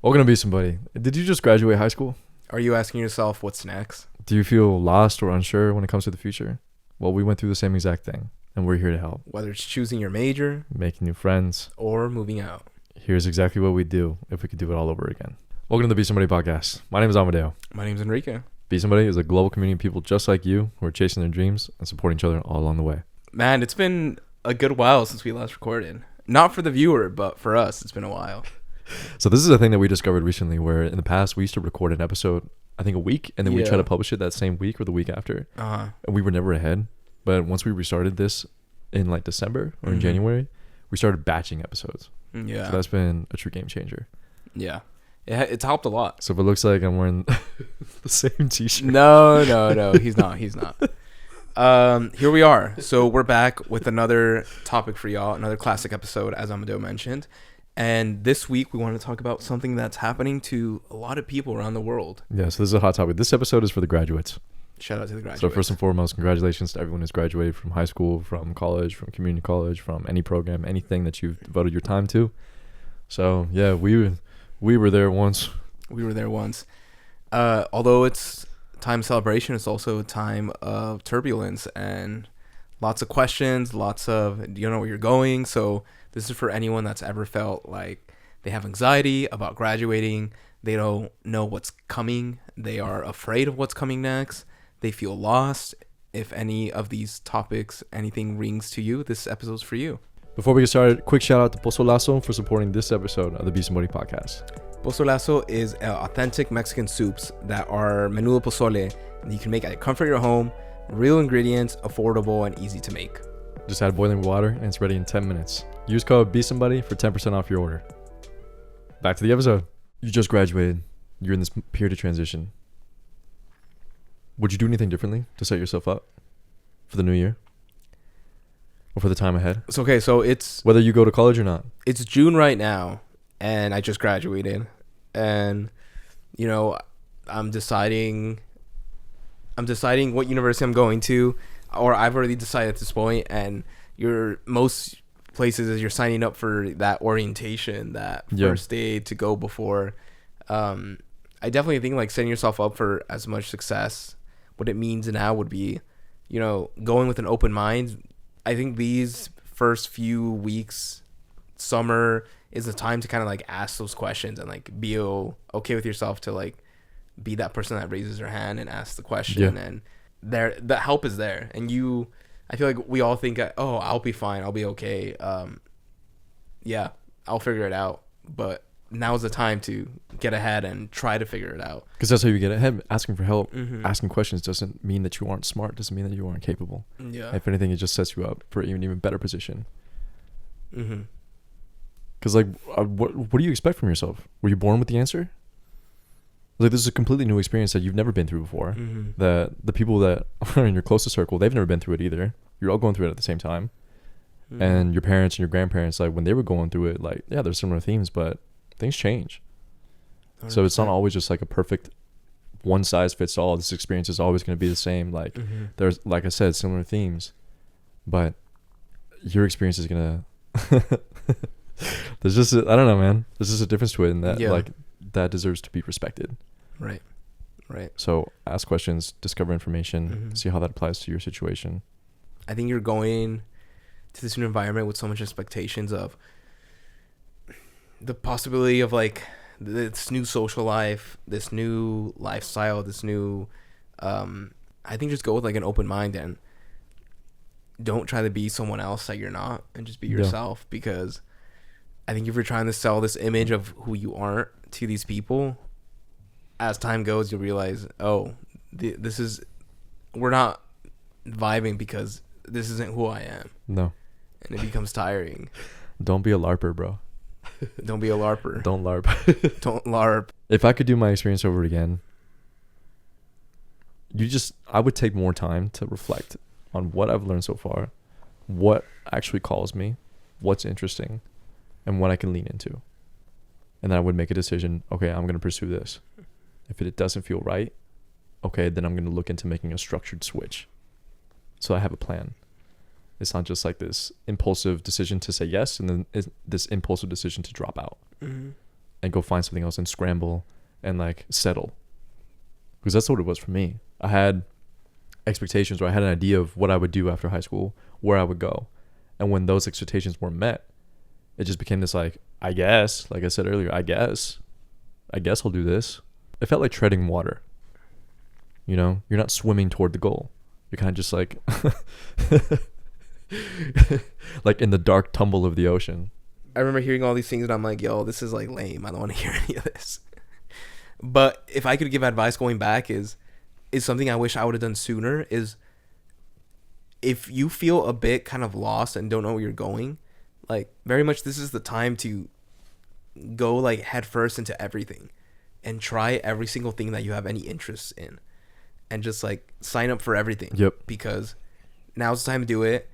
Welcome to Be Somebody. Did you just graduate high school? Are you asking yourself what's next? Do you feel lost or unsure when it comes to the future? Well, we went through the same exact thing, and we're here to help. Whether it's choosing your major Making new friends. or moving out. Here's exactly what we'd do if we could do it all over again. Welcome to the Be Somebody podcast. My name is Amadeo. My name's Enrique. Be Somebody is a global community of people just like you who are chasing their dreams and supporting each other all along the way. Man, it's been a good while since we last recorded. Not for the viewer, but for us, it's been a while. So this is a thing that we discovered recently where in the past we used to record an episode, I think a week, and then we try to publish it that same week or the week after. Uh-huh. And we were never ahead. But once we restarted this in like December or in January, we started batching episodes. Yeah. So that's been a true game changer. Yeah. It's helped a lot. So if it looks like I'm wearing the same t-shirt. No. He's not. Here we are. So we're back with another topic for y'all, another classic episode, as Amadeo mentioned. And this week we want to talk about something that's happening to a lot of people around the world. Yeah, so this is a hot topic. This episode is for the graduates. Shout out to the graduates. So first and foremost, congratulations to everyone who's graduated from high school, from college, from community college, from any program, anything that you've devoted your time to. So yeah, we were there once. We were there once. Although it's time of celebration, it's also a time of turbulence and lots of questions, lots of, do you know where you're going? So this is for anyone that's ever felt like they have anxiety about graduating. They don't know what's coming. They are afraid of what's coming next. They feel lost. If any of these topics, anything rings to you, this episode's for you. Before we get started, quick shout out to Pozolazo for supporting this episode of the Be Somebody podcast. Pozolazo is authentic Mexican soups that are menudo pozole that you can make at the comfort of your home, real ingredients, affordable, and easy to make. Just add boiling water and it's ready in 10 minutes. Use code BeSomebody for 10% off your order. Back to the episode. You just graduated. You're in this period of transition. Would you do anything differently to set yourself up for the new year? Or for the time ahead? It's okay. So it's Whether you go to college or not. It's June right now, and I just graduated. And, you know, I'm deciding what university I'm going to, or I've already decided at this point, and most places as you're signing up for that orientation, that first day to go before. I definitely think like setting yourself up for as much success. What it means now would be, you know, going with an open mind. I think these first few weeks, summer, is the time to kind of like ask those questions and like be okay with yourself to like be that person that raises their hand and asks the question. And the help is there. And I feel like we all think, oh, I'll be fine, I'll be okay. Yeah, I'll figure it out. But now's the time to get ahead and try to figure it out. Because that's how you get ahead. Asking for help, asking questions doesn't mean that you aren't smart. Doesn't mean that you aren't capable. Yeah. If anything, it just sets you up for an even better position. Mm-hmm. Because like, what do you expect from yourself? Were you born with the answer? Like, this is a completely new experience that you've never been through before. That the people that are in your closest circle, they've never been through it either. You're all going through it at the same time. And your parents and your grandparents, like when they were going through it, like, yeah, there's similar themes, but things change. 100%. So it's not always just like a perfect one size fits all. This experience is always going to be the same. Like there's, like I said, similar themes, but your experience is going to, there's just, I don't know, man. There's just a difference to it, and that like that deserves to be respected. Right. So ask questions, discover information, see how that applies to your situation. I think you're going to this new environment with so much expectations of the possibility of like this new social life, this new lifestyle, this new I think just go with like an open mind and don't try to be someone else that you're not, and just be yourself. Because I think if you're trying to sell this image of who you aren't to these people, as time goes you'll realize, we're not vibing because this isn't who I am. No. And it becomes tiring. Don't be a LARPer, bro. Don't be a LARPer. Don't LARP. Don't LARP. If I could do my experience over again, I would take more time to reflect on what I've learned so far, what actually calls me, what's interesting, and what I can lean into. And then I would make a decision, okay, I'm going to pursue this. If it doesn't feel right, okay, then I'm going to look into making a structured switch. So I have a plan. It's not just like this impulsive decision to say yes and then this impulsive decision to drop out. and go find something else and scramble and like settle. Because that's what it was for me. I had expectations, or I had an idea of what I would do after high school, where I would go. And when those expectations weren't met, it just became this like, I guess, like I said earlier, I guess I'll do this. It felt like treading water. You know, you're not swimming toward the goal. You're kind of just like, like in the dark tumble of the ocean. I remember hearing all these things and I'm like, yo, this is like lame. I don't want to hear any of this. But if I could give advice going back is something I wish I would have done sooner, is if you feel a bit kind of lost and don't know where you're going, like very much this is the time to go like head first into everything and try every single thing that you have any interest in and just like sign up for everything. Yep. Because now's the time to do it.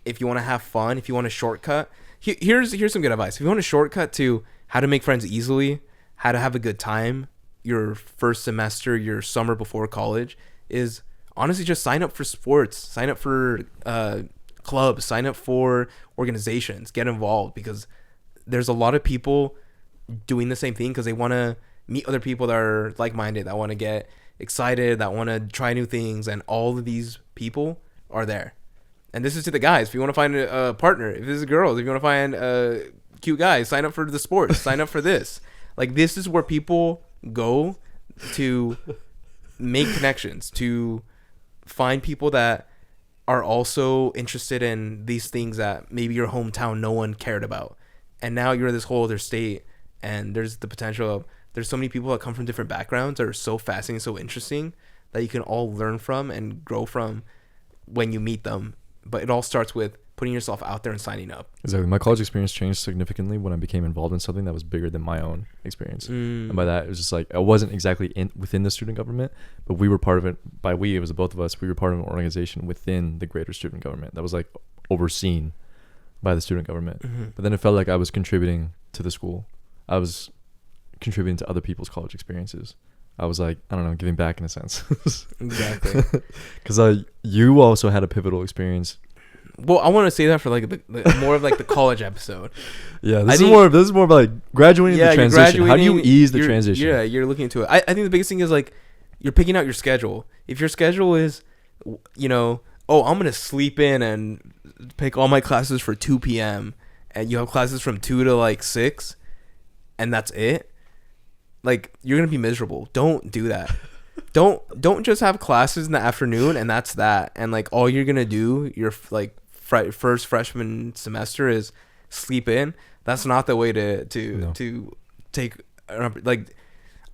If you want to have fun, if you want a shortcut, here's some good advice. If you want a shortcut to how to make friends easily, how to have a good time, your first semester, your summer before college, is honestly just sign up for sports, sign up for clubs, sign up for organizations, get involved, because there's a lot of people doing the same thing because they want to meet other people that are like-minded, that want to get excited, that want to try new things, and all of these people are there. And this is to the guys. If you want to find a partner, if this is girls, if you want to find a cute guy, sign up for the sports, sign up for this. Like, this is where people go to make connections, to find people that are also interested in these things that maybe your hometown no one cared about. And now you're in this whole other state, and there's the potential of, there's so many people that come from different backgrounds that are so fascinating, so interesting, that you can all learn from and grow from when you meet them. But it all starts with putting yourself out there and signing up. Exactly. My college experience changed significantly when I became involved in something that was bigger than my own experience. And by that, it was just like, I wasn't exactly within the student government, but we were part of it. By we, it was the both of us. We were part of an organization within the greater student government that was like overseen by the student government. But then it felt like I was contributing to the school. I was contributing to other people's college experiences. I was like, I don't know, giving back in a sense. Exactly. Because you also had a pivotal experience. Well, I want to say that for like the more of like the college episode. Yeah, this is more about like graduating the transition. How do you ease the transition? Yeah, you're looking into it. I think the biggest thing is like you're picking out your schedule. If your schedule is, you know, oh, I'm gonna sleep in and pick all my classes for 2 p.m. and you have classes from 2 to like 6, and that's it. Like, you're gonna be miserable. Don't do that. Don't just have classes in the afternoon and that's that. And like all you're gonna do your like first freshman semester is sleep in. That's not the way to take. Like,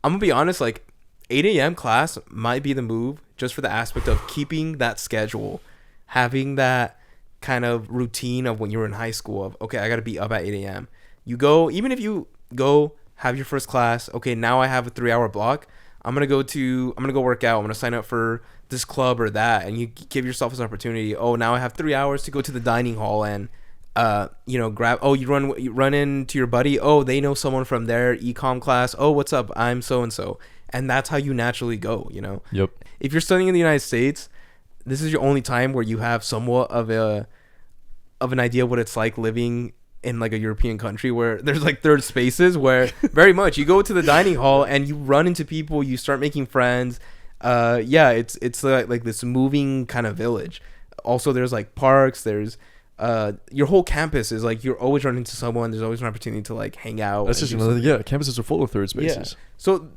I'm gonna be honest. Like, 8 a.m. class might be the move, just for the aspect of keeping that schedule, having that kind of routine of when you were in high school of, okay, I gotta be up at 8 a.m. You go, even if you go have your first class, okay, now I have a 3-hour block. I'm gonna go work out. I'm gonna sign up for this club or that, and you give yourself this opportunity. Oh, now I have 3 hours to go to the dining hall and, grab. Oh, you run into your buddy. Oh, they know someone from their econ class. Oh, what's up? I'm so and so, and that's how you naturally go. You know. Yep. If you're studying in the United States, this is your only time where you have somewhat of an idea what it's like living in like a European country where there's like third spaces where very much you go to the dining hall and you run into people, you start making friends. It's like this moving kind of village. Also, there's like parks, there's your whole campus is like you're always running into someone, there's always an opportunity to like hang out. That's just another campuses are full of third spaces. Yeah. So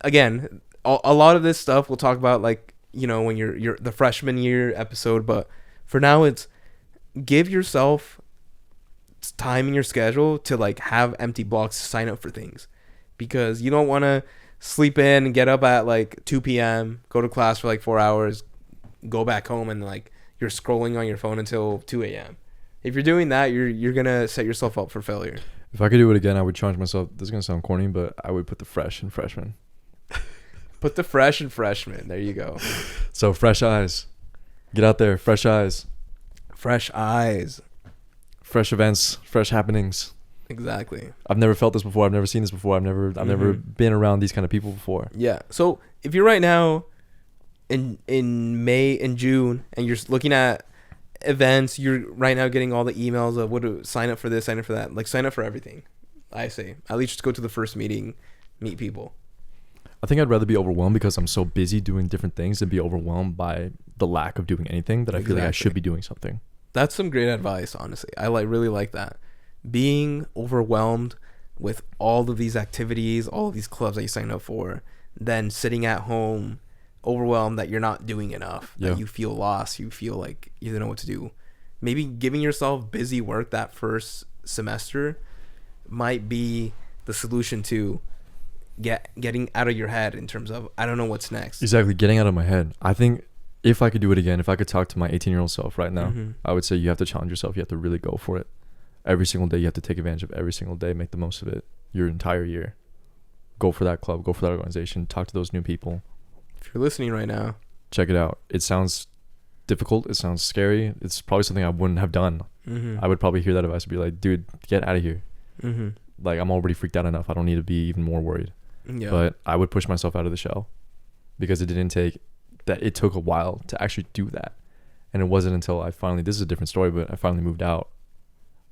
again, a lot of this stuff we'll talk about like, you know, when you're the freshman year episode, but for now it's give yourself time in your schedule to like have empty blocks to sign up for things, because you don't want to sleep in and get up at like 2 p.m., go to class for like 4 hours, go back home and like you're scrolling on your phone until 2 a.m. If you're doing that, you're gonna set yourself up for failure. If I could do it again, I would challenge myself. This is gonna sound corny, but I would put the fresh in freshman. Put the fresh in freshman. There you go. So fresh eyes, get out there. Fresh eyes, fresh eyes. Fresh events, fresh happenings. Exactly. I've never felt this before. I've never seen this before. I've never been around these kind of people before. Yeah. So if you're right now in May and June and you're looking at events, you're right now getting all the emails of what to sign up for this, sign up for that. Like, sign up for everything. I say. At least just go to the first meeting, meet people. I think I'd rather be overwhelmed because I'm so busy doing different things than be overwhelmed by the lack of doing anything that I feel like I should be doing something. That's some great advice, honestly. I really like that. Being overwhelmed with all of these activities, all of these clubs that you sign up for, then sitting at home overwhelmed that you're not doing enough, that you feel lost, you feel like you don't know what to do. Maybe giving yourself busy work that first semester might be the solution to getting out of your head in terms of, I don't know what's next. Exactly, getting out of my head. I think if I could do it again, if I could talk to my 18-year-old self right now, I would say you have to challenge yourself. You have to really go for it. Every single day, you have to take advantage of every single day, make the most of it your entire year. Go for that club, go for that organization, talk to those new people. If you're listening right now, check it out. It sounds difficult. It sounds scary. It's probably something I wouldn't have done. I would probably hear that advice and be like, dude, get out of here. Like, I'm already freaked out enough. I don't need to be even more worried. But I would push myself out of the shell because it took a while to actually do that. And it wasn't until I finally, this is a different story, but I finally moved out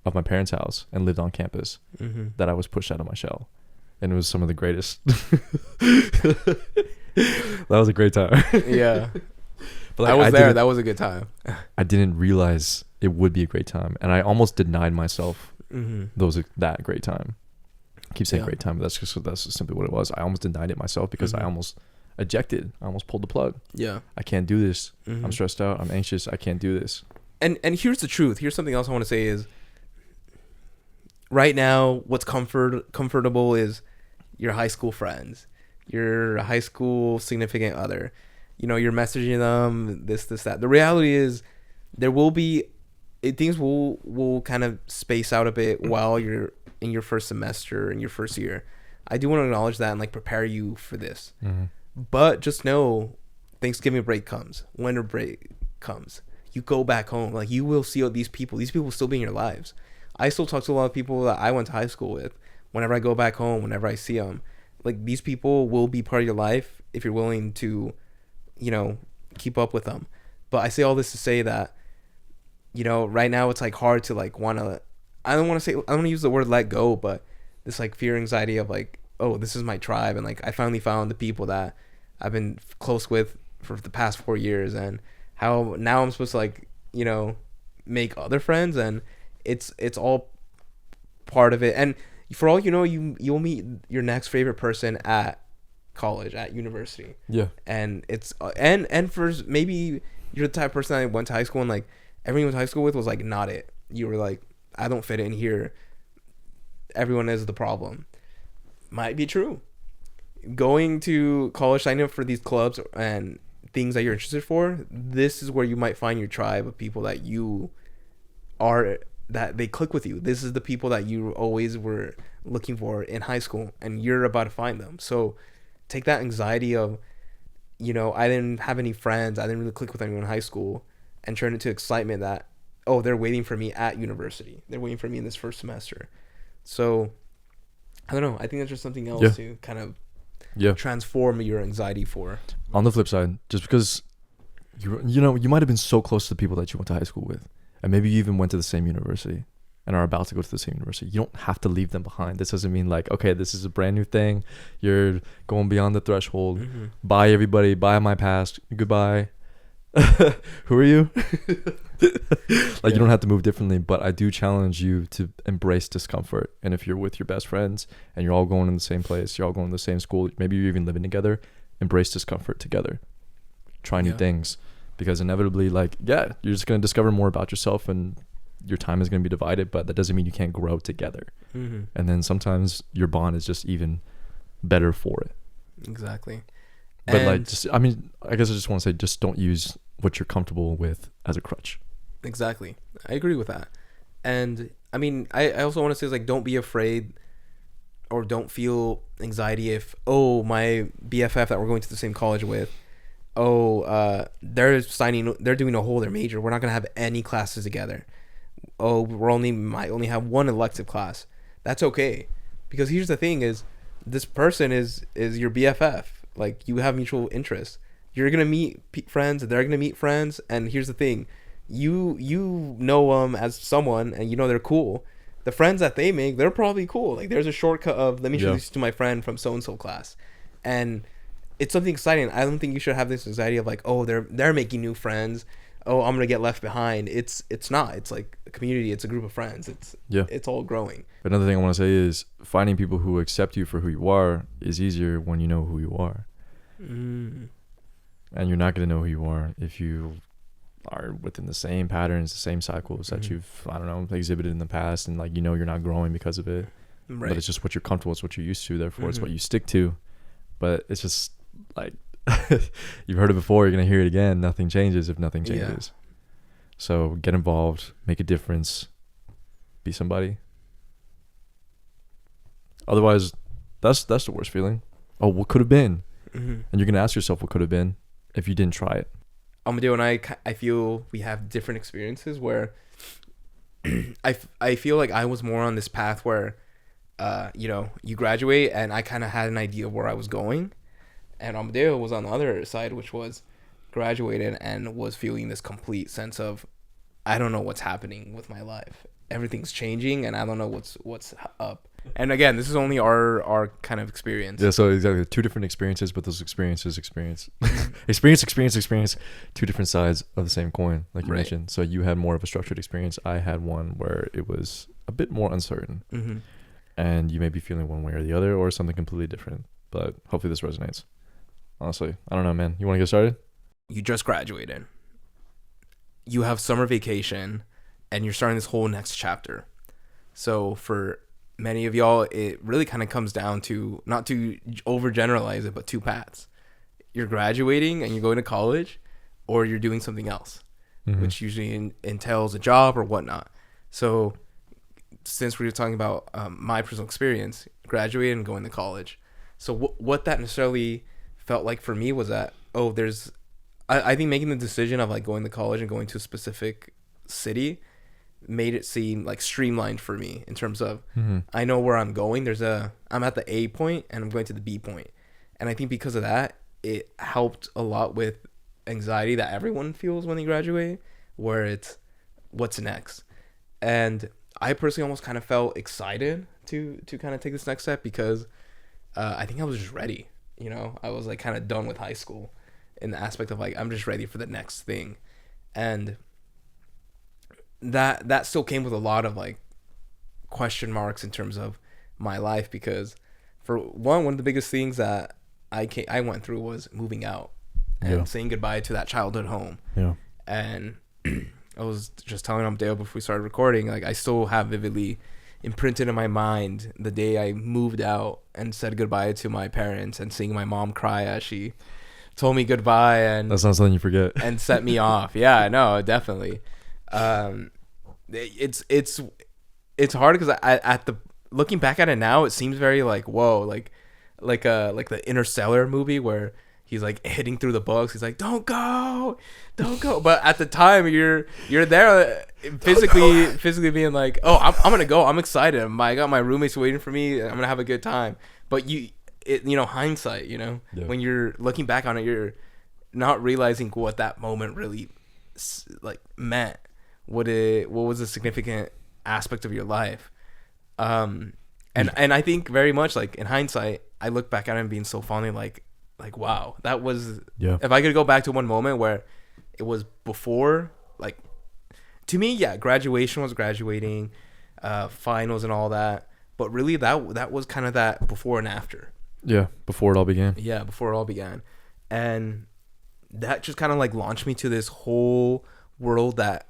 of my parents' house and lived on campus that I was pushed out of my shell. And it was some of the greatest. That was a great time. Yeah. But I was there. That was a good time. I didn't realize it would be a great time. And I almost denied myself that great time. I keep saying great time, but that's just simply what it was. I almost denied it myself because I almost ejected. I almost pulled the plug. Yeah. I can't do this. I'm stressed out. I'm anxious. I can't do this. And here's the truth. Here's something else I want to say is, right now, what's comfortable is your high school friends, your high school significant other. You know, you're messaging them, this, that. The reality is things will kind of space out a bit while you're in your first semester, in your first year. I do want to acknowledge that and like prepare you for this. But just know, Thanksgiving break comes, winter break comes. You go back home, like you will see these people will still be in your lives. I still talk to a lot of people that I went to high school with. Whenever I go back home, whenever I see them, like these people will be part of your life if you're willing to, you know, keep up with them. But I say all this to say that, you know, right now it's like hard to like I don't want to use the word let go, but this like fear, anxiety of like, oh, this is my tribe. And like, I finally found the people that I've been close with for the past 4 years, and how now I'm supposed to like, you know, make other friends, and it's all part of it. And for all you know, you'll meet your next favorite person at college, at university. Yeah. And it's and for maybe you're the type of person that went to high school and like everyone you went to high school with was like not it. You were like, I don't fit in here. Everyone is the problem. Might be true. Going to college, signing up for these clubs and things that you're interested for, this is where you might find your tribe of people that that they click with you. This is the people that you always were looking for in high school, and you're about to find them. So take that anxiety of, you know, I didn't have any friends, I didn't really click with anyone in high school, and turn it to excitement that, oh, they're waiting for me at university. They're waiting for me in this first semester. So I don't know. I think that's just something else to kind of transform your anxiety for. On the flip side, just because you know, you might have been so close to the people that you went to high school with, and maybe you even went to the same university and are about to go to the same university. You don't have to leave them behind. This doesn't mean like, okay, this is a brand new thing. You're going beyond the threshold. Bye, everybody. Bye, my past. Goodbye. Who are you? Like, you don't have to move differently, but I do challenge you to embrace discomfort. And if you're with your best friends and you're all going in the same place, you're all going to the same school, maybe you're even living together, embrace discomfort together. Try new things, because inevitably, like, you're just going to discover more about yourself, and your time is going to be divided, but that doesn't mean you can't grow together. And then sometimes your bond is just even better for it. Exactly. But I guess I just want to say, just don't use what you're comfortable with as a crutch. Exactly. I agree with that. And I mean, I also want to say is like, don't be afraid or don't feel anxiety if, oh, my BFF that we're going to the same college with, they're doing a whole other major. We're not going to have any classes together. Oh, might only have one elective class. That's okay. Because here's the thing is, this person is your BFF. Like, you have mutual interests. You're going to meet friends, they're going to meet friends. And here's the thing. You know them as someone, and you know they're cool. the friends that they make, they're probably cool. Like there's a shortcut of, let me introduce you to my friend from so and so class, and it's something exciting. I don't think you should have this anxiety of like, oh, they're making new friends. Oh, I'm gonna get left behind. It's not. It's like a community. It's a group of friends. It's all growing. But another thing I want to say is finding people who accept you for who you are is easier when you know who you are. And you're not gonna know who you are if you are within the same patterns, the same cycles that you've, I don't know, exhibited in the past, and like, you know, you're not growing because of it. Right. But it's just what you're comfortable, it's what you're used to, therefore it's what you stick to. But it's just like you've heard it before, you're gonna hear it again. Nothing changes if nothing changes. So get involved, make a difference, be somebody. Otherwise, that's the worst feeling. Oh, what could have been? And you're gonna ask yourself what could have been if you didn't try it. Amadeo and I feel we have different experiences where I feel like I was more on this path where you know, you graduate and I kind of had an idea of where I was going, and Amadeo was on the other side, which was graduated and was feeling this complete sense of, I don't know what's happening with my life. Everything's changing and I don't know what's up. And again, this is only our kind of experience. Yeah, so exactly 2 different experiences, but those experience, experience, 2 different sides of the same coin, like you mentioned. So you had more of a structured experience. I had one where it was a bit more uncertain. And you may be feeling one way or the other, or something completely different. But hopefully this resonates. Honestly, I don't know, man. You want to get started? You just graduated. You have summer vacation, and you're starting this whole next chapter. So for many of y'all, it really kind of comes down to, not to overgeneralize it, but 2 paths. You're graduating and you're going to college, or you're doing something else, which usually entails a job or whatnot. So since we were talking about my personal experience, graduating and going to college. So what that necessarily felt like for me was that, I think making the decision of like going to college and going to a specific city made it seem like streamlined for me in terms of I know where I'm going. I'm at the A point and I'm going to the B point. And I think because of that, it helped a lot with anxiety that everyone feels when they graduate, where it's what's next. And I personally almost kind of felt excited to kind of take this next step because I think I was just ready. You know, I was like kind of done with high school in the aspect of like, I'm just ready for the next thing. And that still came with a lot of like question marks in terms of my life, because for one of the biggest things that I went through was moving out and saying goodbye to that childhood home. And I was just telling Amadeo before we started recording, like I still have vividly imprinted in my mind the day I moved out and said goodbye to my parents, and seeing my mom cry as she told me goodbye, and that's not something you forget, and set me off. Yeah, no, definitely. It's hard because looking back at it now, it seems very like, whoa, like the Interstellar movie where he's like hitting through the books. He's like, don't go. But at the time, you're there physically being like, oh, I'm gonna go. I'm excited. I got my roommates waiting for me. I'm gonna have a good time. But hindsight, when you're looking back on it, you're not realizing what that moment really like meant. What was a significant aspect of your life. And I think very much like in hindsight, I look back at it and being so fondly like wow, that was, if I could go back to one moment where it was before, like, to me, graduation was graduating, finals and all that, but really that was kind of that before and after. Before it all began. Before it all began. And that just kind of like launched me to this whole world that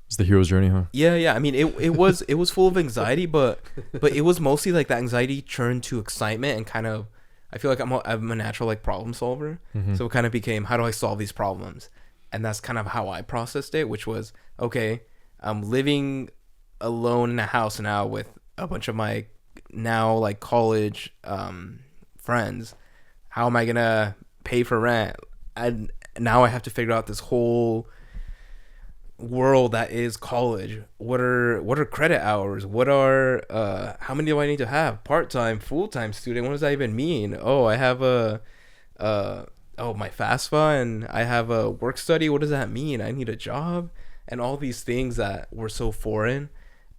it's the hero's journey, huh? I mean, it was full of anxiety, but it was mostly like that anxiety turned to excitement, and kind of, I feel like I'm a natural like problem solver. So it kind of became, how do I solve these problems? And that's kind of how I processed it, which was, okay, I'm living alone in a house now with a bunch of my now like college friends. How am I gonna pay for rent? And now I have to figure out this whole world that is college. What are credit hours? What are how many do I need to have? Part-time, full-time student, what does that even mean? Oh, I have my FAFSA, and I have a work study. What does that mean? I need a job, and all these things that were so foreign,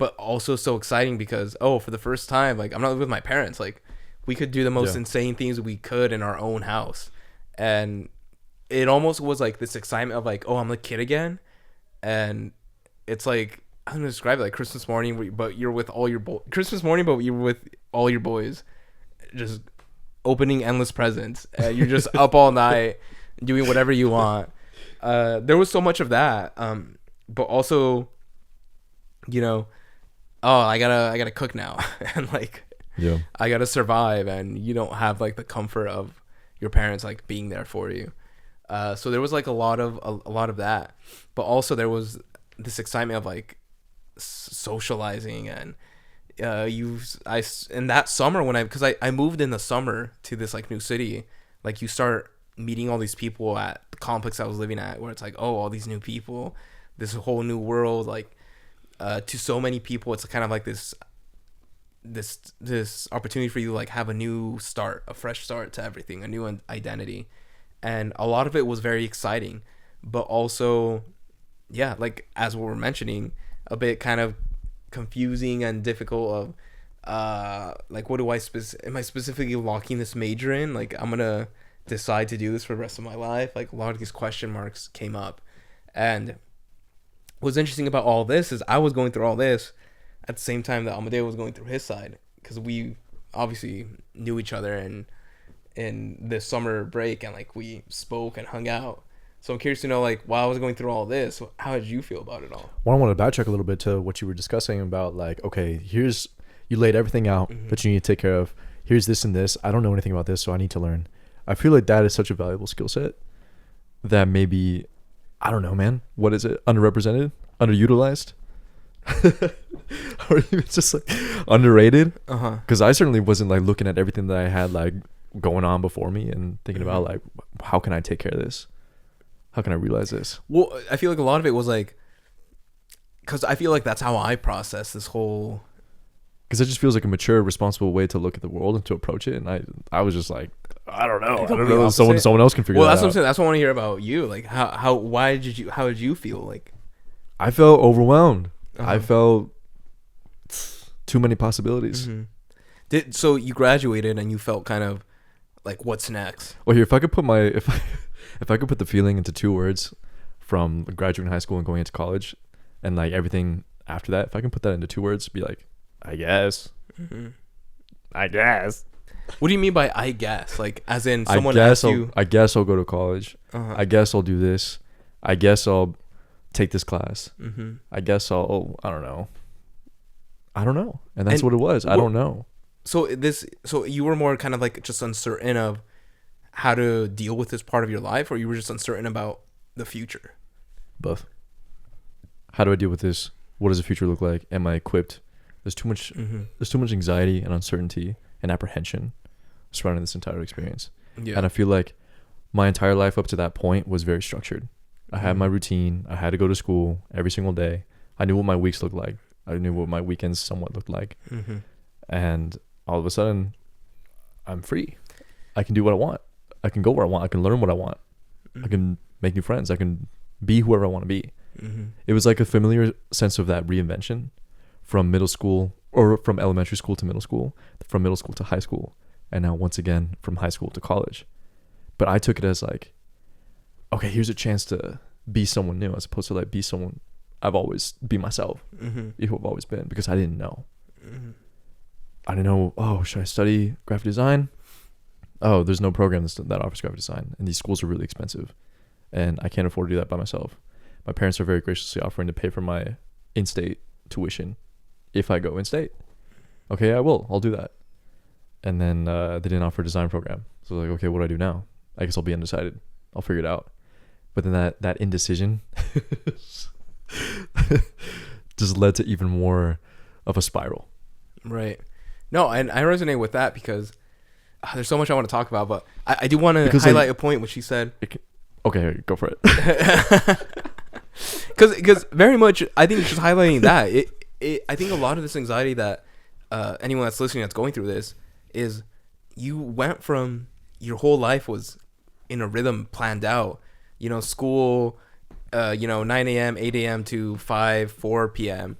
but also so exciting because, oh, for the first time, like, I'm not living with my parents. Like, we could do the most insane things we could in our own house. And it almost was like this excitement of like, oh, I'm a kid again. And it's like, I'm gonna describe it like Christmas morning, but you're with all your Christmas morning, but you're with all your boys, just opening endless presents. You're just up all night doing whatever you want. There was so much of that, but also, you know, oh, I gotta cook now, and like, I gotta survive, and you don't have like the comfort of your parents like being there for you. So there was like a lot of that, but also there was this excitement of like socializing. And in that summer when because I moved in the summer to this like new city, like you start meeting all these people at the complex I was living at, where it's like, oh, all these new people, this whole new world, like to so many people it's kind of like this opportunity for you to like have a new start, a fresh start to everything, a new identity. And a lot of it was very exciting, but also, yeah, like as we were mentioning, a bit kind of confusing and difficult of like, what do I am I specifically locking this major in? Like, I'm gonna decide to do this for the rest of my life? Like, a lot of these question marks came up. And what's interesting about all this is I was going through all this at the same time that Amadeo was going through his side, because we obviously knew each other and in this summer break, and like we spoke and hung out. So I'm curious to know, like, while I was going through all this, how did you feel about it all? Well, I want to backtrack a little bit to what you were discussing about, like, okay, you laid everything out that you need to take care of. Here's this and this. I don't know anything about this, so I need to learn. I feel like that is such a valuable skill set that maybe, I don't know, man. What is it? Underrepresented? Underutilized? Or even just like underrated? Because I certainly wasn't like looking at everything that I had like going on before me and thinking about like, how can I take care of this? How can I realize this? Well, I feel like a lot of it was like, because I feel like that's how I process this whole. Because it just feels like a mature, responsible way to look at the world and to approach it. And I was just like, I don't know. Someone else can figure that out. Well, that's what I'm saying. That's what I want to hear about you. Like, how did you feel? Like, I felt overwhelmed. I felt too many possibilities. So you graduated and you felt kind of like, what's next? Well, here, if I could put if I could put the feeling into 2 words from graduating high school and going into college and like everything after that, if I can put that into 2 words, be like, I guess. I guess. What do you mean by I guess? Like, as in someone asked you? I guess I'll go to college. I guess I'll do this. I guess I'll take this class. I guess I don't know. And that's what it was. I don't know. So you were more kind of like just uncertain of how to deal with this part of your life, or you were just uncertain about the future? Both. How do I deal with this? What does the future look like? Am I equipped? There's too much anxiety and uncertainty and apprehension surrounding this entire experience. Yeah. And I feel like my entire life up to that point was very structured. I had my routine. I had to go to school every single day. I knew what my weeks looked like. I knew what my weekends somewhat looked like. And all of a sudden, I'm free. I can do what I want. I can go where I want. I can learn what I want. I can make new friends. I can be whoever I want to be. It was like a familiar sense of that reinvention from middle school, or from elementary school to middle school, from middle school to high school, and now once again from high school to college. But I took it as like, okay, here's a chance to be someone new, as opposed to like be someone I've always be myself, who I've always been, because I didn't know. I didn't know, oh, should I study graphic design? Oh, there's no program that offers graphic design, and these schools are really expensive, and I can't afford to do that by myself. My parents are very graciously offering to pay for my in-state tuition if I go in-state. Okay, I'll do that. And then they didn't offer a design program. So I was like, okay, what do I do now? I guess I'll be undecided. I'll figure it out. But then that indecision just led to even more of a spiral. Right. No, and I resonate with that because there's so much I want to talk about, but I do want to highlight a point which he said. Okay, go for it. Because very much, I think just highlighting that, I think a lot of this anxiety that anyone that's listening that's going through this is, you went from your whole life was in a rhythm planned out, school, 9 a.m., 8 a.m. to 4 p.m.,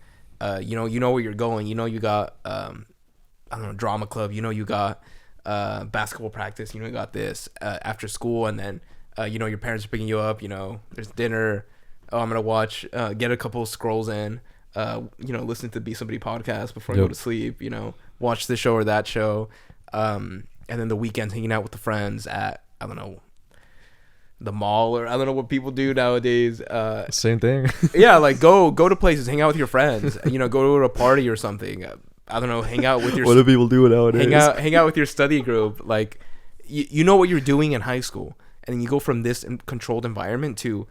you know where you're going. You know you got I don't know, drama club. You know you got basketball practice. You know you got this after school, and then you know your parents are picking you up. You know there's dinner. Oh, I'm gonna watch, get a couple of scrolls in. You know, listen to Be Somebody podcast before I go to sleep. You know, watch this show or that show, and then the weekends hanging out with the friends at, I don't know, the mall, or I don't know what people do nowadays. Same thing. Yeah, like go to places, hang out with your friends. You know, go to a party or something. I don't know, hang out with your. What do people do nowadays? Hang out with your study group. Like, you know what you're doing in high school, and then you go from this controlled environment to,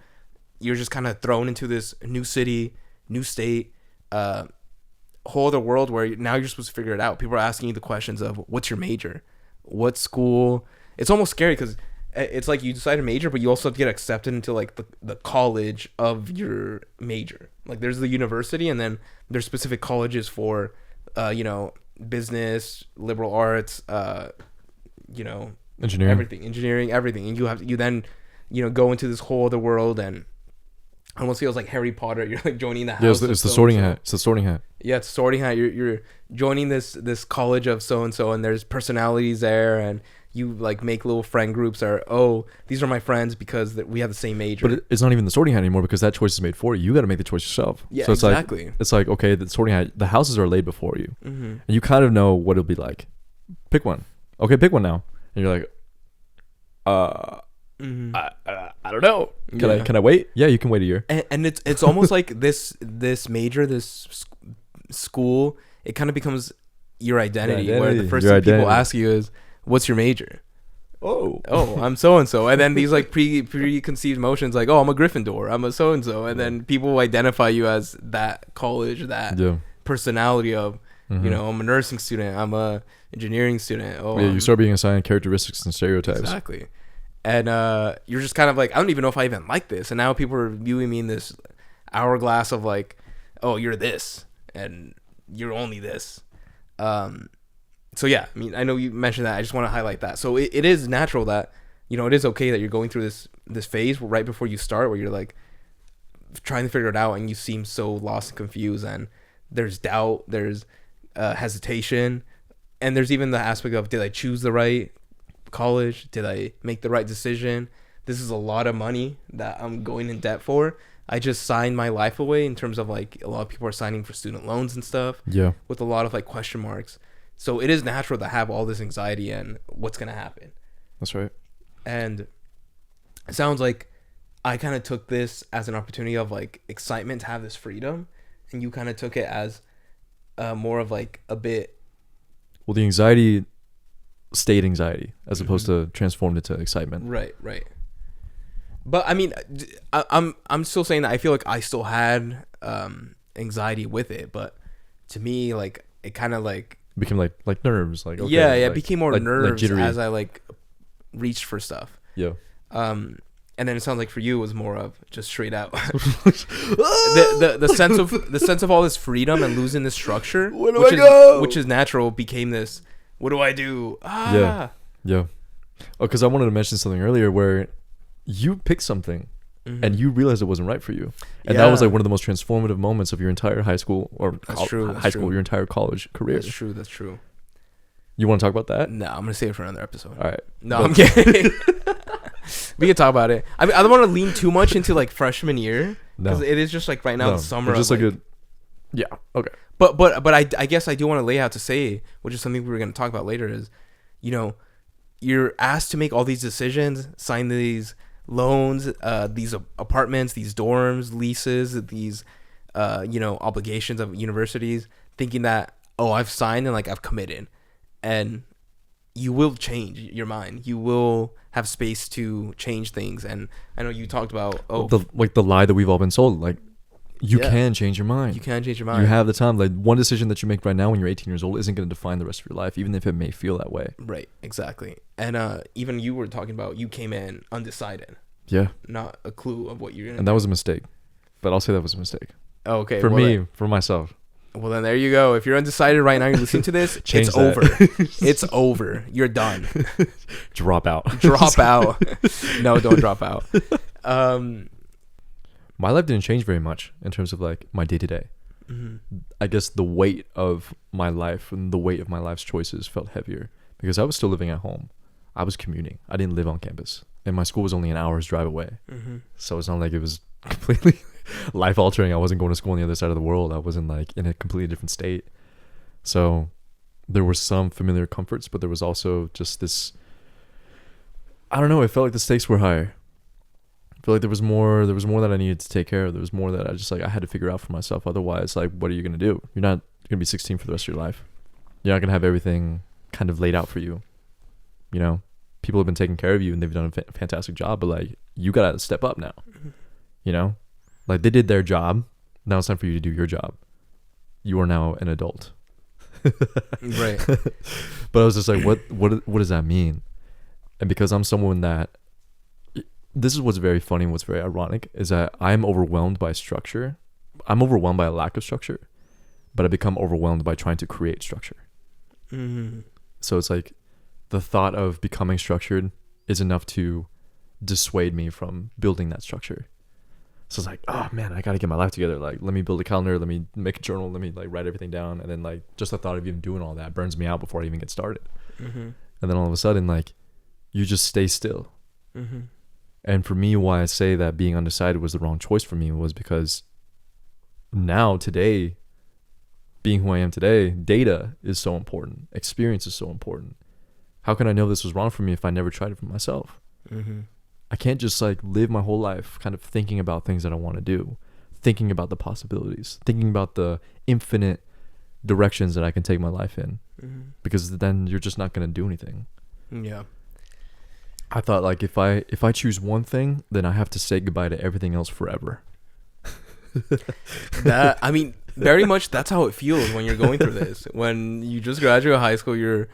you're just kind of thrown into this new city, new state, whole other world where now you're supposed to figure it out. People are asking you the questions of, what's your major, what school. It's almost scary because it's like you decide a major, but you also have to get accepted into like the college of your major. Like there's the university, and then there's specific colleges for you know, business, liberal arts, you know, engineering, everything. And you then, you know, go into this whole other world, and it almost feels like Harry Potter. You're like joining the house. Yeah, it's the sorting hat. It's the sorting hat. Yeah, it's sorting hat. You're joining this college of so and so, and there's personalities there, and you like make little friend groups. Or, oh, these are my friends because we have the same major. But it's not even the sorting hat anymore, because that choice is made for you. You got to make the choice yourself. Yeah, so it's exactly. Like, it's like, okay, the sorting hat, the houses are laid before you, and you kind of know what it'll be like. Pick one. Okay, pick one now. And you're like, I don't know. Can I wait? Yeah, you can wait a year. And it's almost like this major, this school, it kind of becomes your identity. Where the first thing people ask you is, what's your major? Oh, I'm so and so. And then these like preconceived notions, like, oh, I'm a Gryffindor, I'm a so and so, and then people identify you as that college, that personality of, you know, I'm a nursing student, I'm a engineering student. Oh, yeah, you start being assigned characteristics and stereotypes. Exactly. And you're just kind of like, I don't even know if I even like this. And now people are viewing me in this hourglass of like, oh, you're this and you're only this. So yeah, I mean, I know you mentioned that. I just want to highlight that. So it is natural that, you know, it is okay that you're going through this phase right before you start, where you're like trying to figure it out, and you seem so lost and confused, and there's doubt, there's hesitation, and there's even the aspect of, did I choose the right college? Did I make the right decision? This is a lot of money that I'm going in debt for. I just signed my life away, in terms of like, a lot of people are signing for student loans and stuff. Yeah. With a lot of like question marks. So it is natural to have all this anxiety and what's going to happen. That's right. And it sounds like I kind of took this as an opportunity of like excitement to have this freedom, and you kind of took it as more of like a bit. Well, the anxiety stayed anxiety as opposed to transformed into excitement. Right. But I mean, I'm still saying that I feel like I still had anxiety with it, but to me, like, it kind of like became like nerves, like, okay, yeah, like, it became more like, nerves like as I like reached for stuff. Yeah. And then it sounds like for you it was more of just straight out the sense of all this freedom and losing this structure, which is natural, became this, what do I do? Yeah. Oh, because I wanted to mention something earlier where you picked something and you realized it wasn't right for you, and that was like one of the most transformative moments of your entire high school or your entire college career. That's true. You want to talk about that? No, I'm gonna save it for another episode. All right. No, I'm kidding. We can talk about it. I mean, I don't want to lean too much into like freshman year, because it is just like right now the summer. Just like a okay. But I guess I do want to lay out to say, which is something we were going to talk about later, is, you know, you're asked to make all these decisions, sign these loans, these apartments, these dorms, leases, these, you know, obligations of universities, thinking that, oh, I've signed and like I've committed, and you will change your mind. You will have space to change things. And I know you talked about the lie that we've all been sold, like, you can change your mind. You can change your mind. You have the time. Like, one decision that you make right now when you're 18 years old isn't going to define the rest of your life, even if it may feel that way. Right, exactly. And even you were talking about, you came in undecided. Yeah. Not a clue of what you're going to do. And that was a mistake. But I'll say that was a mistake. Oh, okay. For myself. Well, then there you go. If you're undecided right now, you're listening to this, it's over. It's over. You're done. Drop out. Drop out. No, don't drop out. My life didn't change very much in terms of like my day to day. I guess the weight of my life and the weight of my life's choices felt heavier because I was still living at home. I was commuting. I didn't live on campus, and my school was only an hour's drive away. So it's not like it was completely life altering. I wasn't going to school on the other side of the world. I wasn't like in a completely different state. So there were some familiar comforts, but there was also just this, I don't know, it felt like the stakes were higher. I feel like there was more that I needed to take care of. There was more that I had to figure out for myself. Otherwise, like, what are you going to do? You're not going to be 16 for the rest of your life. You're not going to have everything kind of laid out for you. You know, people have been taking care of you and they've done a fantastic job, but like, you got to step up now. You know, like, they did their job. Now it's time for you to do your job. You are now an adult. Right. But I was just like, what does that mean? And because I'm someone that, this is what's very funny and what's very ironic, is that I'm overwhelmed by structure. I'm overwhelmed by a lack of structure, but I become overwhelmed by trying to create structure. So it's like the thought of becoming structured is enough to dissuade me from building that structure. So it's like, oh man, I got to get my life together. Like, let me build a calendar. Let me make a journal. Let me like write everything down. And then like just the thought of even doing all that burns me out before I even get started. And then all of a sudden, like, you just stay still. And for me, why I say that being undecided was the wrong choice for me was because now, today, being who I am today, data is so important. Experience is so important. How can I know this was wrong for me if I never tried it for myself? I can't just like live my whole life kind of thinking about things that I want to do, thinking about the possibilities, thinking about the infinite directions that I can take my life in, because then you're just not going to do anything. Yeah. I thought, like, if I choose one thing, then I have to say goodbye to everything else forever. That, I mean, very much that's how it feels when you're going through this. When you just graduate high school, you're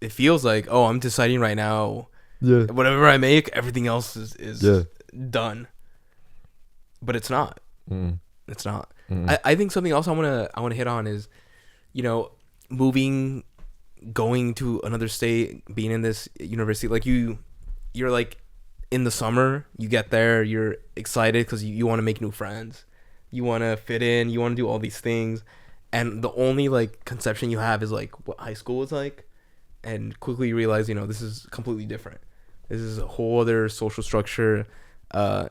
it feels like, oh, I'm deciding right now. Yeah. Whatever I make, everything else is done. But it's not. It's not. I think something else I wanna hit on is, you know, moving, going to another state, being in this university, like you're like in the summer, you get there, you're excited because you want to make new friends, you want to fit in, you want to do all these things, and the only like conception you have is like what high school is like, and quickly you realize, you know, this is completely different. This is a whole other social structure.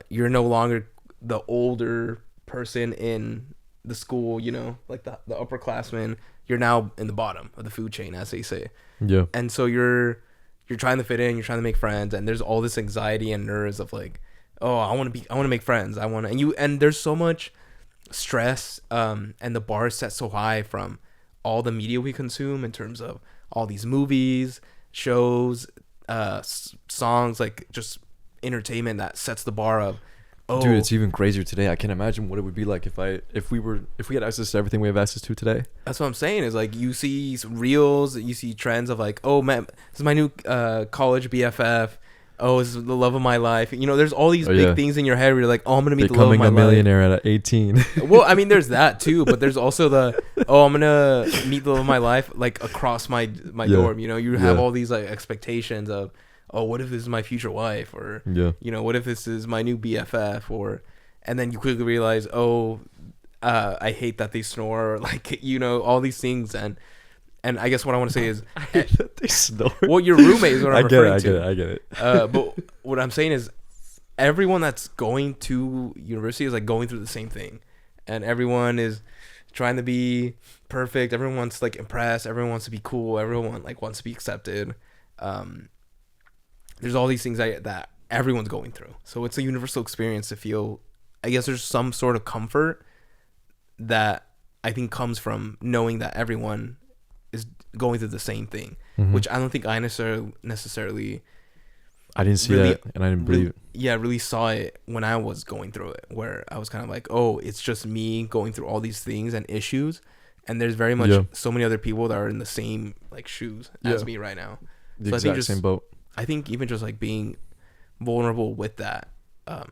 You're no longer the older person in the school, you know, like the upperclassmen. You're now in the bottom of the food chain, as they say. Yeah. And so you're trying to fit in, you're trying to make friends, and there's all this anxiety and nerves of like, oh, I want to make friends. And there's so much stress, and the bar is set so high from all the media we consume in terms of all these movies, shows, songs, like just entertainment that sets the bar of, oh, dude, it's even crazier today. I can't imagine what it would be like if we had access to everything we have access to today. That's what I'm saying, is like you see reels, you see trends of like, oh man, this is my new college BFF. Oh, this is the love of my life. You know, there's all these big things in your head where you're like, oh, I'm gonna meet the love of my life. Becoming a millionaire at 18. Well, I mean, there's that too, but there's also I'm gonna meet the love of my life like across my dorm. You know, you have all these like expectations of, oh, what if this is my future wife, or you know, what if this is my new BFF, and then you quickly realize, oh, I hate that they snore, or like, you know, all these things, and I guess what I want to say is, I hate that they snore. Well, your roommate is what I'm referring to. I get it. But what I'm saying is, everyone that's going to university is like going through the same thing, and everyone is trying to be perfect. Everyone wants to like impress. Everyone wants to be cool. Everyone like wants to be accepted. There's all these things that everyone's going through. So it's a universal experience to feel, I guess there's some sort of comfort that I think comes from knowing that everyone is going through the same thing, which I don't think I necessarily I didn't see that, and I didn't believe it. Yeah, really saw it when I was going through it, where I was kind of like, oh, it's just me going through all these things and issues, and there's very much so many other people that are in the same like shoes as me right now. The exact same boat. I think even just like being vulnerable with that, I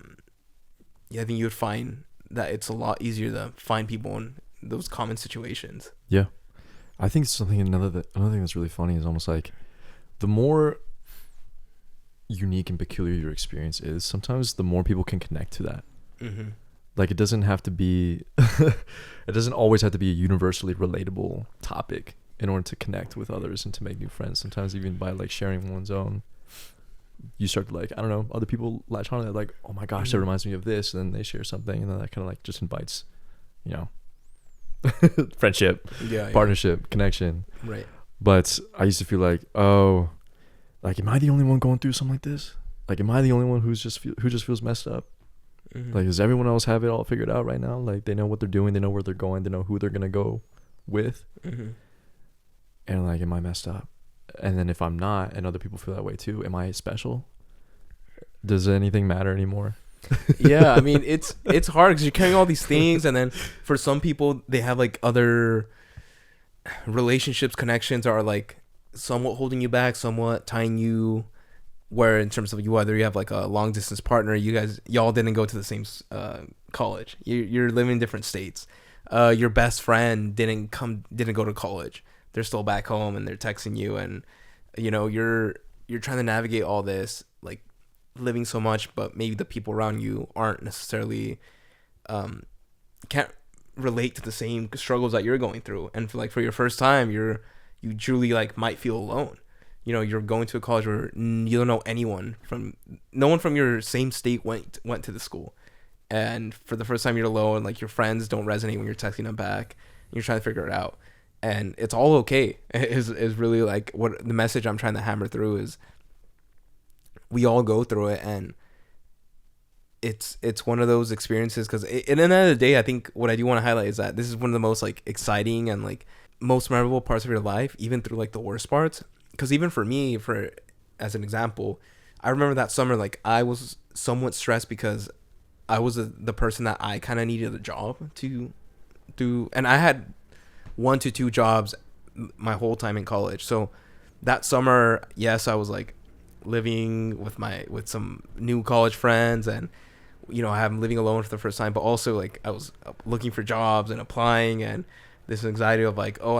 think you would find that it's a lot easier to find people in those common situations. Yeah, I think another thing that's really funny is almost like the more unique and peculiar your experience is, sometimes the more people can connect to that. Like it doesn't have to be it doesn't always have to be a universally relatable topic in order to connect with others and to make new friends. Sometimes even by like sharing one's own, you start to like, I don't know, other people latch on to that, like, oh my gosh, that reminds me of this, and then they share something, and then that kind of like just invites, you know, friendship, partnership, connection. Right. But I used to feel like, oh, like, am I the only one going through something like this? Like, am I the only one who just feels messed up? Like, does everyone else have it all figured out right now? Like, they know what they're doing, they know where they're going, they know who they're gonna go with, and like, am I messed up? And then if I'm not, and other people feel that way too, am I special? Does anything matter anymore? Yeah, I mean, it's hard because you're carrying all these things, and then for some people, they have like other relationships, connections are like somewhat holding you back, somewhat tying you. Where in terms of you, whether you have like a long distance partner, y'all didn't go to the same college. You're living in different states. Your best friend didn't go to college. They're still back home and they're texting you, and you know you're trying to navigate all this, like living so much, but maybe the people around you aren't necessarily can't relate to the same struggles that you're going through. And for your first time, you truly like might feel alone. You know, you're going to a college where you don't know no one from your same state went to the school, and for the first time you're alone. Like your friends don't resonate when you're texting them back. And you're trying to figure it out, and it's all okay. Is really like what the message I'm trying to hammer through is. We all go through it, and it's one of those experiences. Because at the end of the day, I think what I do want to highlight is that this is one of the most like exciting and like most memorable parts of your life, even through like the worst parts. Because even for me, as an example, I remember that summer, like I was somewhat stressed because I was the person that I kind of needed a job to do, and I had 1 to 2 jobs my whole time in college. So that summer, yes, I was like living with some new college friends, and you know, I'm living alone for the first time, but also like I was looking for jobs and applying, and this anxiety of like, oh,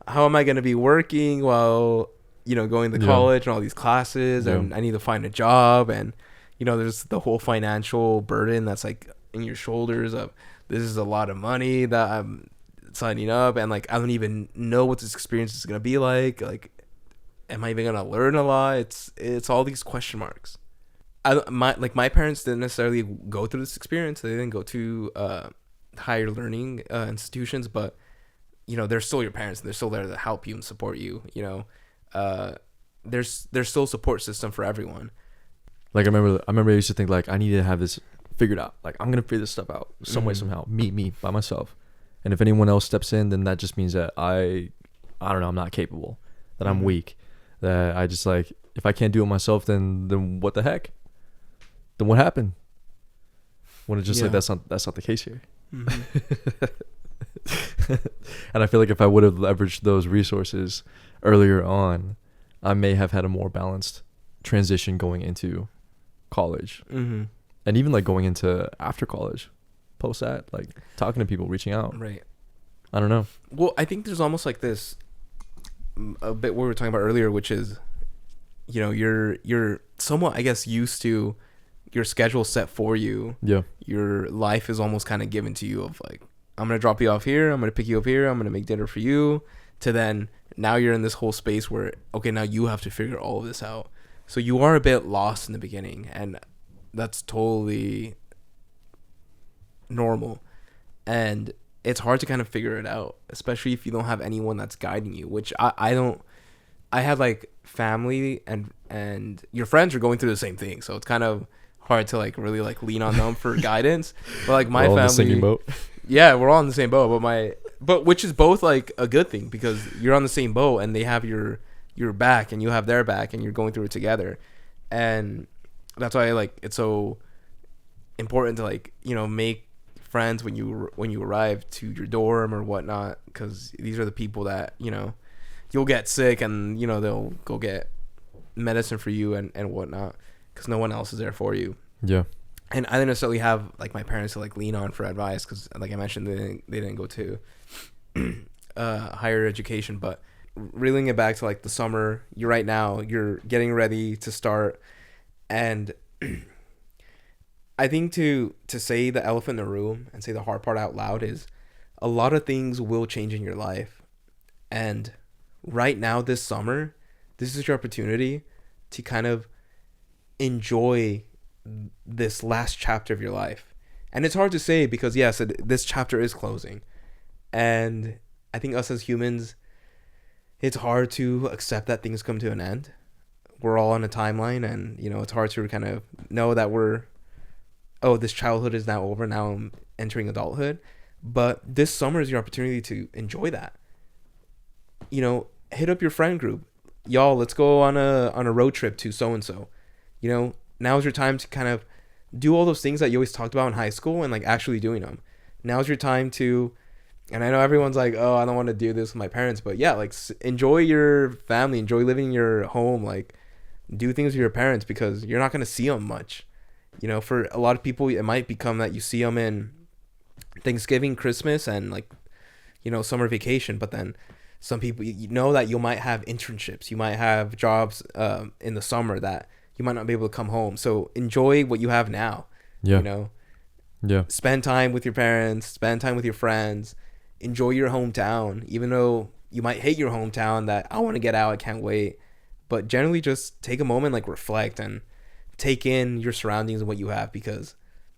how am I going to be working while, you know, going to college and all these classes, and I need to find a job, and you know, there's the whole financial burden that's like in your shoulders of this is a lot of money that I'm signing up, and like I don't even know what this experience is going to be like am I even gonna learn a lot? It's all these question marks. My parents didn't necessarily go through this experience. They didn't go to higher learning institutions, but you know, they're still your parents, and they're still there to help you and support you. You know, there's still a support system for everyone. Like I remember I used to think like I need to have this figured out. Like I'm gonna figure this stuff out some way somehow. Me by myself. And if anyone else steps in, then that just means that I don't know, I'm not capable. That I'm weak. That I just like, if I can't do it myself, then what the heck? Then what happened? When it's just like that's not the case here. And I feel like if I would have leveraged those resources earlier on, I may have had a more balanced transition going into college, and even like going into after college, post that, like talking to people, reaching out. Right. I don't know. Well, I think there's almost like this. A bit what we were talking about earlier, which is, you know, you're somewhat, I guess, used to your schedule set for you. Yeah. Your life is almost kind of given to you of like, I'm going to drop you off here, I'm going to pick you up here, I'm going to make dinner for you, to then now you're in this whole space where, okay, now you have to figure all of this out. So you are a bit lost in the beginning, and that's totally normal. And it's hard to kind of figure it out, especially if you don't have anyone that's guiding you, which I don't. I had like family and your friends are going through the same thing, so it's kind of hard to like really like lean on them for guidance. But like my family, in the same boat. Yeah, we're all in the same boat, but which is both like a good thing, because you're on the same boat and they have your back and you have their back and you're going through it together, and that's why like it's so important to like, you know, make friends when you arrive to your dorm or whatnot, because these are the people that, you know, you'll get sick and, you know, they'll go get medicine for you and whatnot, because no one else is there for you. Yeah. And I didn't necessarily have like my parents to like lean on for advice, because like I mentioned, they didn't go to higher education. But reeling it back to like the summer, you're getting ready to start, and I think to say the elephant in the room and say the hard part out loud is a lot of things will change in your life. And right now, this summer, this is your opportunity to kind of enjoy this last chapter of your life. And it's hard to say because, yes, this chapter is closing. And I think us as humans, it's hard to accept that things come to an end. We're all on a timeline, and, you know, it's hard to kind of know that this childhood is now over. Now I'm entering adulthood. But this summer is your opportunity to enjoy that. You know, hit up your friend group. Y'all, let's go on a road trip to so-and-so. You know, now's your time to kind of do all those things that you always talked about in high school and like actually doing them. Now's your time to, and I know everyone's like, oh, I don't want to do this with my parents, but yeah, like enjoy your family, enjoy living in your home, like do things with your parents because you're not going to see them much. You know, for a lot of people, it might become that you see them in Thanksgiving, Christmas, and like, you know, summer vacation, but then some people, you know that you might have internships, you might have jobs in the summer that you might not be able to come home. So enjoy what you have now. Yeah. You know? Yeah. Spend time with your parents, spend time with your friends, enjoy your hometown, even though you might hate your hometown that I want to get out, I can't wait. But generally just take a moment, like reflect and take in your surroundings and what you have because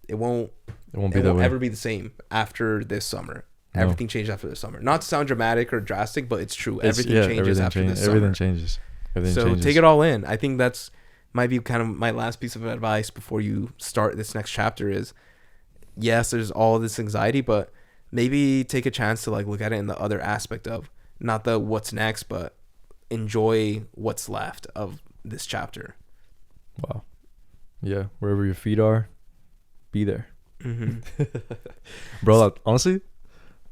it won't ever be the same after this summer. No. Everything changed after the summer. Not to sound dramatic or drastic, but it's true. Everything changes after this summer. Everything changes. So take it all in. I think that's might be kind of my last piece of advice before you start this next chapter is, yes, there's all this anxiety, but maybe take a chance to like look at it in the other aspect of not the what's next, but enjoy what's left of this chapter. Wow. Yeah. Wherever your feet are, be there. Mm-hmm. Bro, honestly,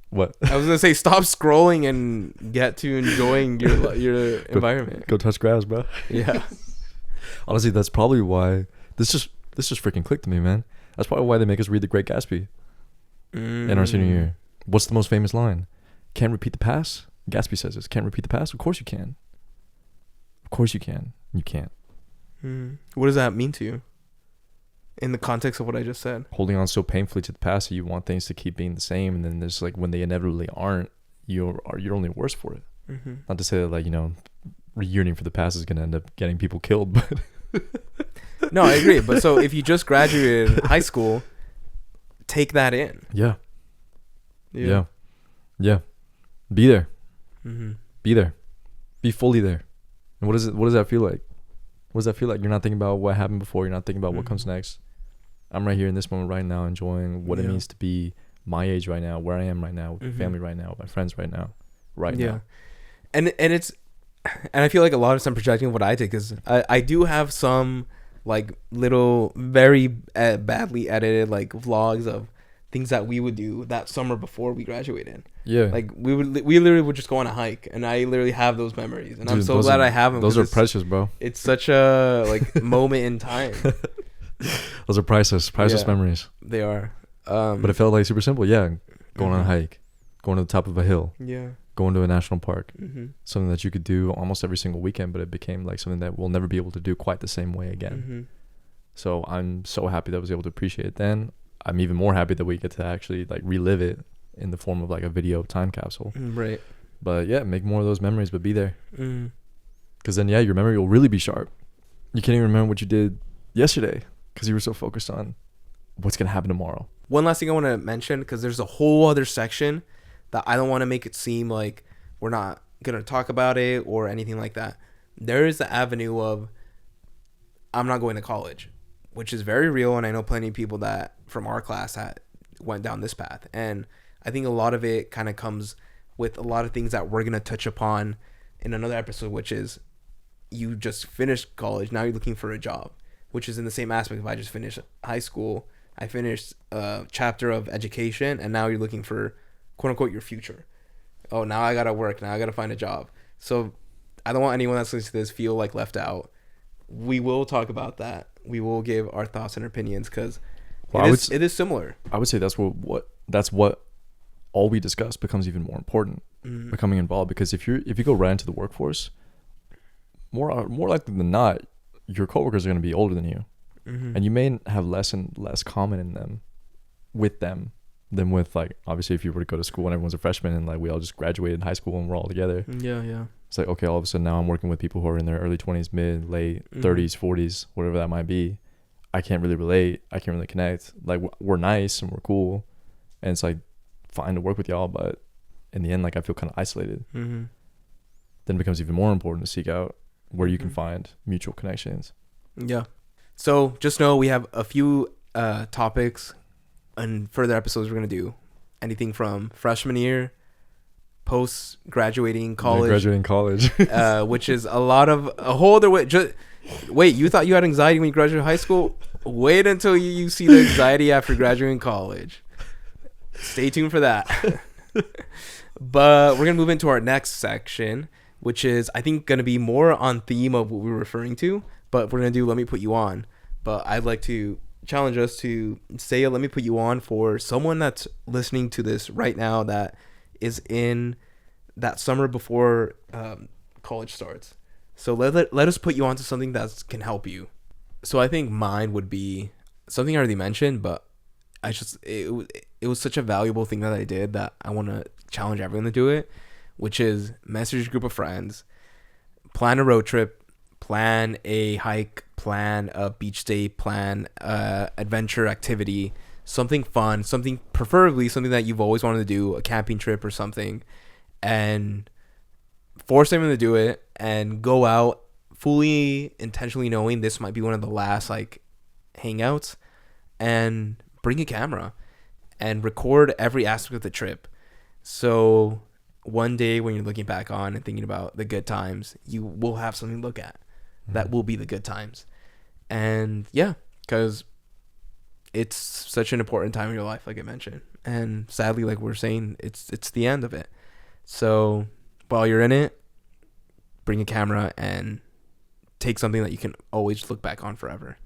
what? I was gonna say, stop scrolling and get to enjoying your environment. Go touch grass, bro. Yeah. Honestly, that's probably why this just freaking clicked to me, man. That's probably why they make us read The Great Gatsby in our senior year. What's the most famous line? Can't repeat the past? Gatsby says this. Can't repeat the past? Of course you can. Of course you can. You can't. What does that mean to you? In the context of what I just said. Holding on so painfully to the past that you want things to keep being the same, and then there's like when they inevitably aren't, you're only worse for it. Mm-hmm. Not to say that like, you know, yearning for the past is gonna end up getting people killed, but no, I agree. But so if you just graduated high school, take that in. Yeah. Be there. Mm-hmm. Be there. Be fully there. And what does that feel like? What does that feel like? You're not thinking about what happened before. You're not thinking about what comes next. I'm right here in this moment right now, enjoying what it means to be my age right now, where I am right now, with my family right now, with my friends right now, now. And I feel like a lot of I'm projecting what I did because I do have some like little very badly edited like vlogs of things that we would do that summer before we graduated. Yeah, like we literally would just go on a hike, and I literally have those memories, and dude, I'm so glad I have them. Those are precious, bro. It's such a like moment in time. Those are priceless memories. They are. But it felt like super simple. Yeah, going on a hike, going to the top of a hill. Yeah. Going to a national park. Something that you could do almost every single weekend, but it became like something that we'll never be able to do quite the same way again. So I'm so happy that I was able to appreciate it then. I'm even more happy that we get to actually like relive it in the form of like a video time capsule. Right. But yeah, make more of those memories, but be there. Because then, your memory will really be sharp. You can't even remember what you did yesterday because you were so focused on what's going to happen tomorrow. One last thing I want to mention, because there's a whole other section that I don't want to make it seem like we're not going to talk about it or anything like that. There is the avenue of I'm not going to college, which is very real. And I know plenty of people that from our class that went down this path. And I think a lot of it kind of comes with a lot of things that we're going to touch upon in another episode, which is you just finished college. Now you're looking for a job, which is in the same aspect. If I just finished high school, I finished a chapter of education, and now you're looking for quote unquote your future. Oh, now I got to work. Now I got to find a job. So I don't want anyone that's listening to this feel like left out. We will talk about that. We will give our thoughts and opinions because it is similar. I would say that's what all we discuss becomes even more important, becoming involved. Because if you go right into the workforce, more likely than not, your coworkers are going to be older than you. and you may have less and less common in them with them than with, like, obviously if you were to go to school and everyone's a freshman and like we all just graduated high school and we're all together. Yeah. It's like, okay, all of a sudden now I'm working with people who are in their early 20s, mid, late 30s, 40s, whatever that might be. I can't really relate. I can't really connect. Like, we're nice and we're cool, and it's like fine to work with y'all, but in the end, like, I feel kind of isolated. Then it becomes even more important to seek out where you can find mutual connections. Yeah. So just know we have a few topics and further episodes we're gonna do. Anything from freshman year, post graduating college, which is a whole other way. Wait, you thought you had anxiety when you graduated high school? Wait until you see the anxiety after graduating college. Stay tuned for that. But we're gonna move into our next section, which is, I think, gonna be more on theme of what we were referring to. But we're gonna do "Let Me Put You On." But I'd like to challenge us to say "Let Me Put You On" for someone that's listening to this right now that is in that summer before college starts. So let us put you on to something that can help you. So I think mine would be something I already mentioned, but it was such a valuable thing that I did that I want to challenge everyone to do it, which is message a group of friends, plan a road trip, plan a hike, plan a beach day, plan a adventure activity, something fun, preferably something that you've always wanted to do, a camping trip or something, and force them to do it and go out fully intentionally knowing this might be one of the last like hangouts, and bring a camera and record every aspect of the trip. So one day when you're looking back on and thinking about the good times, you will have something to look at that will be the good times. And yeah, because it's such an important time in your life, like I mentioned, and sadly, like we're saying, it's the end of it. So while you're in it, bring a camera and take something that you can always look back on forever.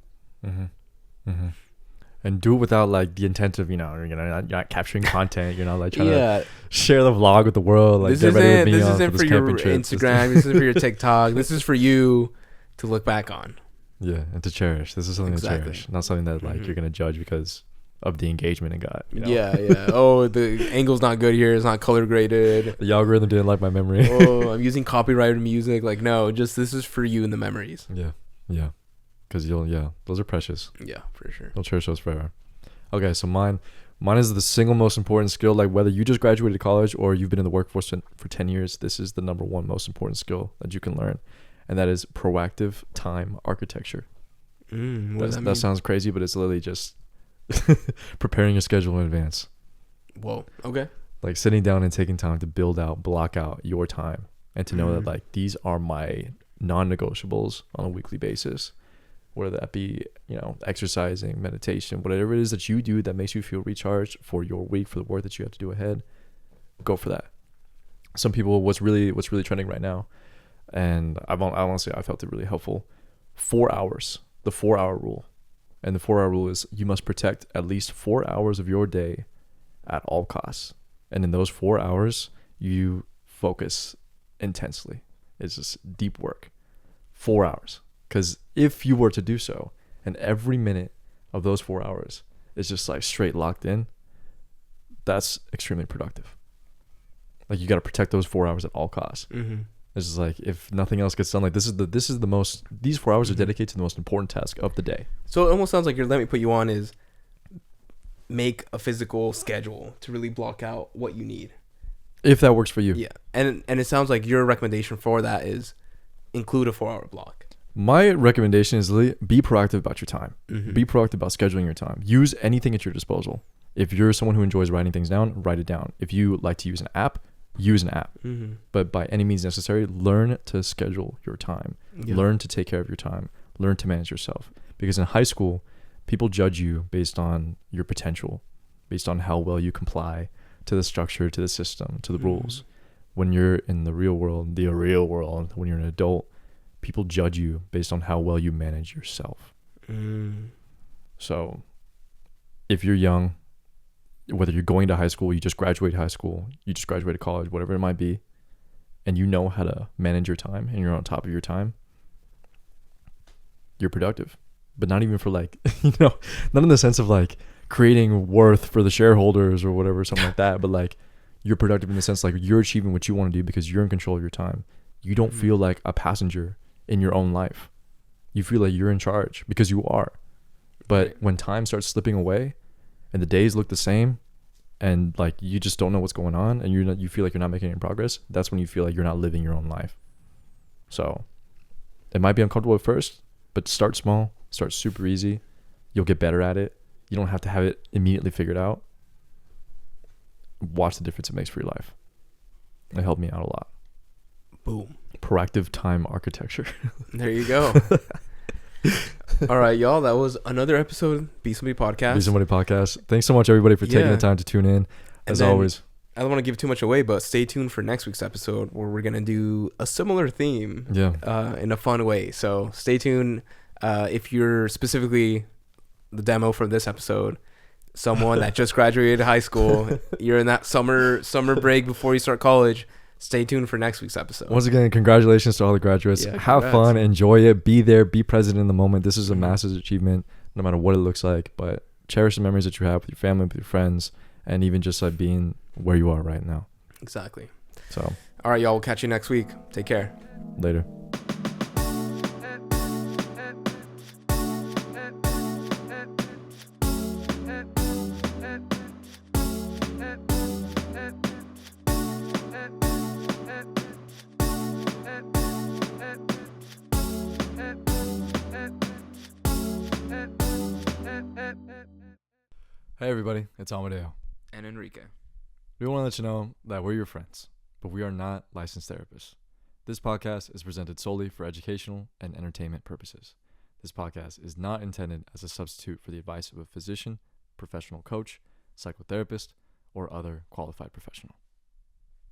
And do it without like the intent of, you're not capturing content. You're not like trying to share the vlog with the world. Like, this isn't for your Instagram. This isn't for your TikTok. This is for you to look back on. Yeah, and to cherish. This is something to cherish, not something that like you're gonna judge because of the engagement it got. Yeah. Oh, the angle's not good here. It's not color graded. The algorithm didn't like my memory. Oh, I'm using copyrighted music. Like, no, just this is for you and the memories. Yeah. Because those are precious. Yeah, for sure. You'll cherish those forever. Okay, so mine is the single most important skill. Like, whether you just graduated college or you've been in the workforce for 10 years, this is the number one most important skill that you can learn. And that is proactive time architecture. That sounds crazy, but it's literally just preparing your schedule in advance. Whoa, okay. Like sitting down and taking time to block out your time, and to know that like these are my non-negotiables on a weekly basis. Whether that be, exercising, meditation, whatever it is that you do that makes you feel recharged for your week, for the work that you have to do ahead, go for that. Some people, what's really trending right now, and I want to say I felt it really helpful, 4 hours, the 4-hour rule. And the 4-hour rule is you must protect at least 4 hours of your day at all costs. And in those 4 hours, you focus intensely. It's just deep work. 4 hours. Because if you were to do so, and every minute of those 4 hours is just like straight locked in, that's extremely productive. Like, you got to protect those 4 hours at all costs. It's just like, if nothing else gets done, like these 4 hours are dedicated to the most important task of the day. So it almost sounds like your "Let Me Put You On" is make a physical schedule to really block out what you need. If that works for you. Yeah. And it sounds like your recommendation for that is include a 4-hour block. My recommendation is be proactive about your time. Be proactive about scheduling your time. Use anything at your disposal. If you're someone who enjoys writing things down, write it down. If you like to use an app, use an app. But by any means necessary, learn to schedule your time. Learn to take care of your time. Learn to manage yourself. Because in high school, people judge you based on your potential, based on how well you comply to the structure, to the system, to the rules. When you're in the real world, when you're an adult, people judge you based on how well you manage yourself. So if you're young, whether you're going to high school, you just graduated high school, you just graduated college, whatever it might be, and you know how to manage your time and you're on top of your time, you're productive. but not even for like, not in the sense of like creating worth for the shareholders or whatever, something like that, but like you're productive in the sense like you're achieving what you want to do because you're in control of your time. You don't feel like a passenger in your own life. You feel like you're in charge because you are. But when time starts slipping away and the days look the same and like you just don't know what's going on and you feel like you're not making any progress, that's when you feel like you're not living your own life. So it might be uncomfortable at first, but start small, start super easy. You'll get better at it. You don't have to have it immediately figured out. Watch the difference it makes for your life. It helped me out a lot. Boom. Proactive time architecture. There you go. All right, y'all. That was another episode of Be Somebody Podcast. Be Somebody Podcast. Thanks so much, everybody, for taking the time to tune in. As always. I don't want to give too much away, but stay tuned for next week's episode where we're going to do a similar theme in a fun way. So stay tuned. If you're specifically the demo for this episode, someone that just graduated high school, you're in that summer break before you start college, stay tuned for next week's episode. Once again, congratulations to all the graduates. Have fun, enjoy it, be there, be present in the moment. This is a massive achievement, no matter what it looks like, but cherish the memories that you have with your family, with your friends, and even just like being where you are right now. Exactly. So, all right, y'all, we'll catch you next week. Take care. Later. Hey everybody, it's Amadeo and Enrique. We want to let you know that we're your friends, but we are not licensed therapists. This podcast is presented solely for educational and entertainment purposes. This podcast is not intended as a substitute for the advice of a physician, professional coach, psychotherapist, or other qualified professional.